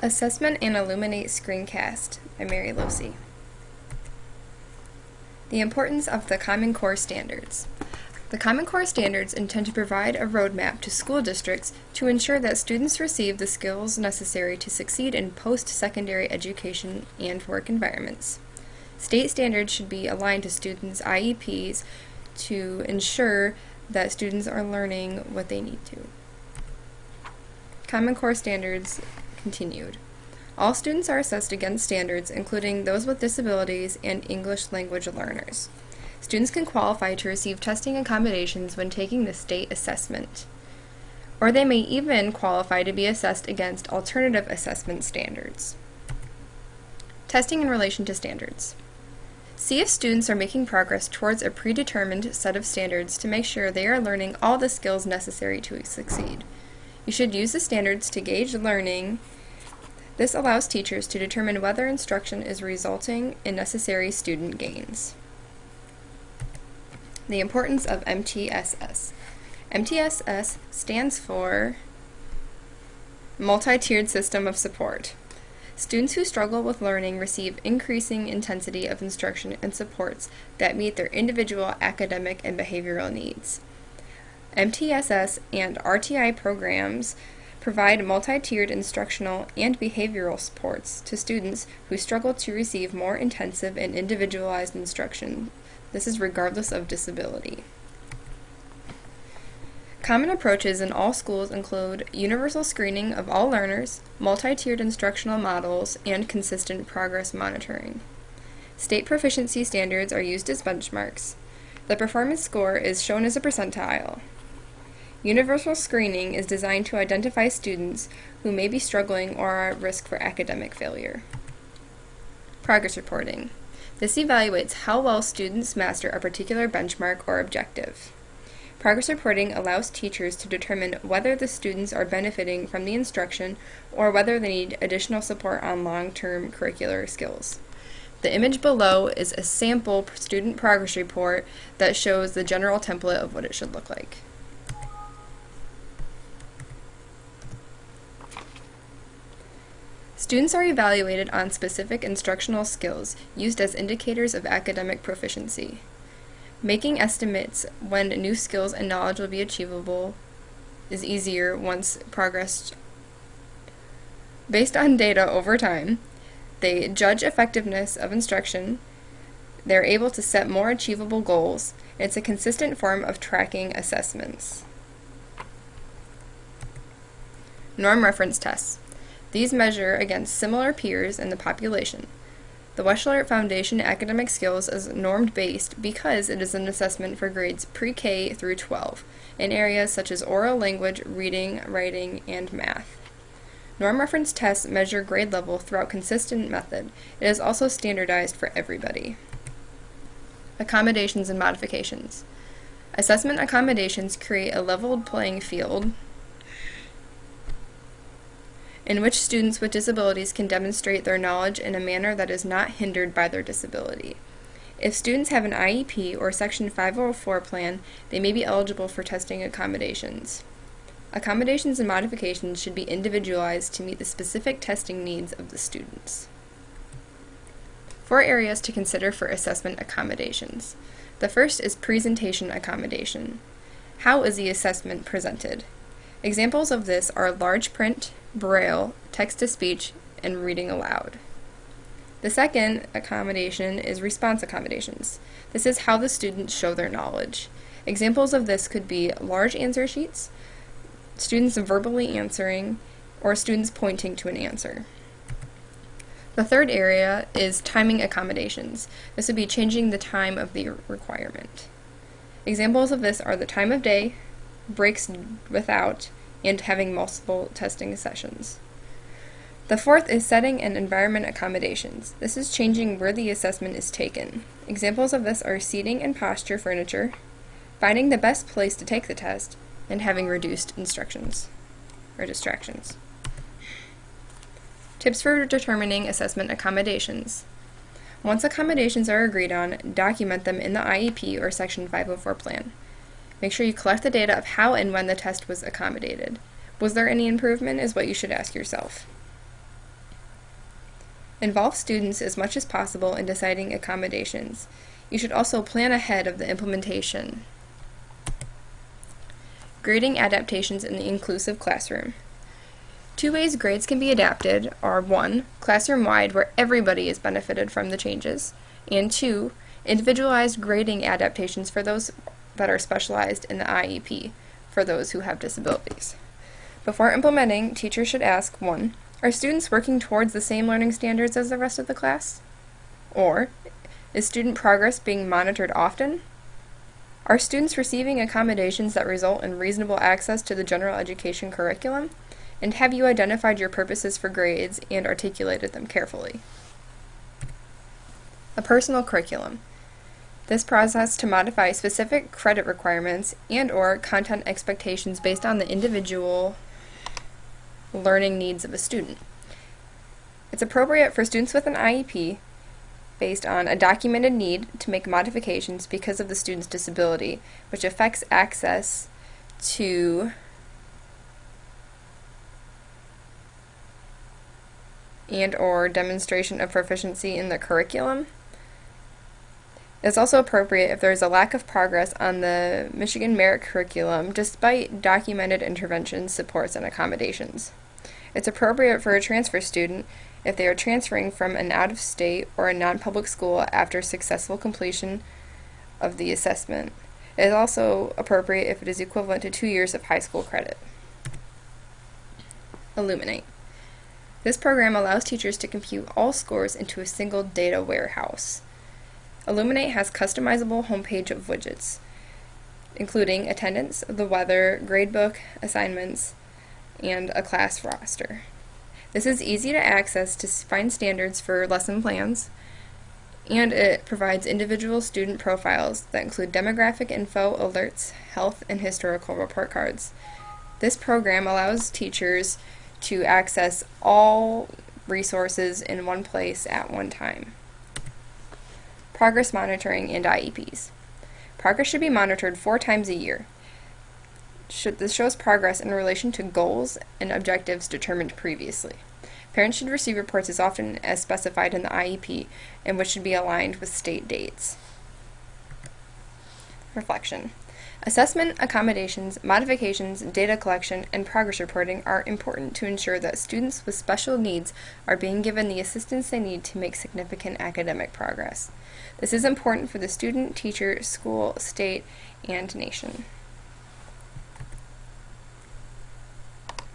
Assessment and Illuminate Screencast by Mary Losey. The importance of the Common Core Standards. The Common Core Standards intend to provide a roadmap to school districts to ensure that students receive the skills necessary to succeed in post-secondary education and work environments. State standards should be aligned to students' IEPs to ensure that students are learning what they need to. Common Core Standards continued. All students are assessed against standards, including those with disabilities and English language learners. Students can qualify to receive testing accommodations when taking the state assessment, or they may even qualify to be assessed against alternative assessment standards. Testing in relation to standards. See if students are making progress towards a predetermined set of standards to make sure they are learning all the skills necessary to succeed. You should use the standards to gauge learning. This allows teachers to determine whether instruction is resulting in necessary student gains. The importance of MTSS. MTSS stands for Multi-Tiered System of Support. Students who struggle with learning receive increasing intensity of instruction and supports that meet their individual academic and behavioral needs. MTSS and RTI programs provide multi-tiered instructional and behavioral supports to students who struggle to receive more intensive and individualized instruction. This is regardless of disability. Common approaches in all schools include universal screening of all learners, multi-tiered instructional models, and consistent progress monitoring. State proficiency standards are used as benchmarks. The performance score is shown as a percentile. Universal screening is designed to identify students who may be struggling or are at risk for academic failure. Progress reporting. This evaluates how well students master a particular benchmark or objective. Progress reporting allows teachers to determine whether the students are benefiting from the instruction or whether they need additional support on long-term curricular skills. The image below is a sample student progress report that shows the general template of what it should look like. Students are evaluated on specific instructional skills used as indicators of academic proficiency. Making estimates when new skills and knowledge will be achievable is easier once progressed. Based on data over time, they judge effectiveness of instruction, they're able to set more achievable goals, and it's a consistent form of tracking assessments. Norm reference tests. These measure against similar peers in the population. The Wechsler Foundation Academic Skills is normed-based because it is an assessment for grades pre-K through 12 in areas such as oral language, reading, writing, and math. Norm reference tests measure grade level throughout consistent method. It is also standardized for everybody. Accommodations and modifications. Assessment accommodations create a leveled playing field in which students with disabilities can demonstrate their knowledge in a manner that is not hindered by their disability. If students have an IEP or Section 504 plan, they may be eligible for testing accommodations. Accommodations and modifications should be individualized to meet the specific testing needs of the students. 4 areas to consider for assessment accommodations. The first is presentation accommodation. How is the assessment presented? Examples of this are large print, Braille, text-to-speech, and reading aloud. The second accommodation is response accommodations. This is how the students show their knowledge. Examples of this could be large answer sheets, students verbally answering, or students pointing to an answer. The third area is timing accommodations. This would be changing the time of the requirement. Examples of this are the time of day, breaks without, and having multiple testing sessions. The fourth is setting and environment accommodations. This is changing where the assessment is taken. Examples of this are seating and posture furniture, finding the best place to take the test, and having reduced instructions or distractions. Tips for determining assessment accommodations. Once accommodations are agreed on, document them in the IEP or Section 504 plan. Make sure you collect the data of how and when the test was accommodated. Was there any improvement is what you should ask yourself. Involve students as much as possible in deciding accommodations. You should also plan ahead of the implementation. Grading adaptations in the inclusive classroom. 2 ways grades can be adapted are 1. Classroom-wide, where everybody is benefited from the changes, and 2. Individualized grading adaptations for those that are specialized in the IEP, for those who have disabilities. Before implementing, teachers should ask 1. Are students working towards the same learning standards as the rest of the class? Or, is student progress being monitored often? Are students receiving accommodations that result in reasonable access to the general education curriculum? And have you identified your purposes for grades and articulated them carefully? A personal curriculum. This process to modify specific credit requirements and/or content expectations based on the individual learning needs of a student. It's appropriate for students with an IEP based on a documented need to make modifications because of the student's disability, which affects access to and/or demonstration of proficiency in the curriculum. It's also appropriate if there is a lack of progress on the Michigan Merit Curriculum despite documented interventions, supports, and accommodations. It's appropriate for a transfer student if they are transferring from an out-of-state or a non-public school after successful completion of the assessment. It is also appropriate if it is equivalent to 2 years of high school credit. Illuminate. This program allows teachers to compute all scores into a single data warehouse. Illuminate has customizable homepage of widgets, including attendance, the weather, gradebook, assignments, and a class roster. This is easy to access to find standards for lesson plans, and it provides individual student profiles that include demographic info, alerts, health, and historical report cards. This program allows teachers to access all resources in one place at one time. Progress monitoring and IEPs. Progress should be monitored 4 times a year. This shows progress in relation to goals and objectives determined previously. Parents should receive reports as often as specified in the IEP, and which should be aligned with state dates. Reflection. Assessment, accommodations, modifications, data collection, and progress reporting are important to ensure that students with special needs are being given the assistance they need to make significant academic progress. This is important for the student, teacher, school, state, and nation.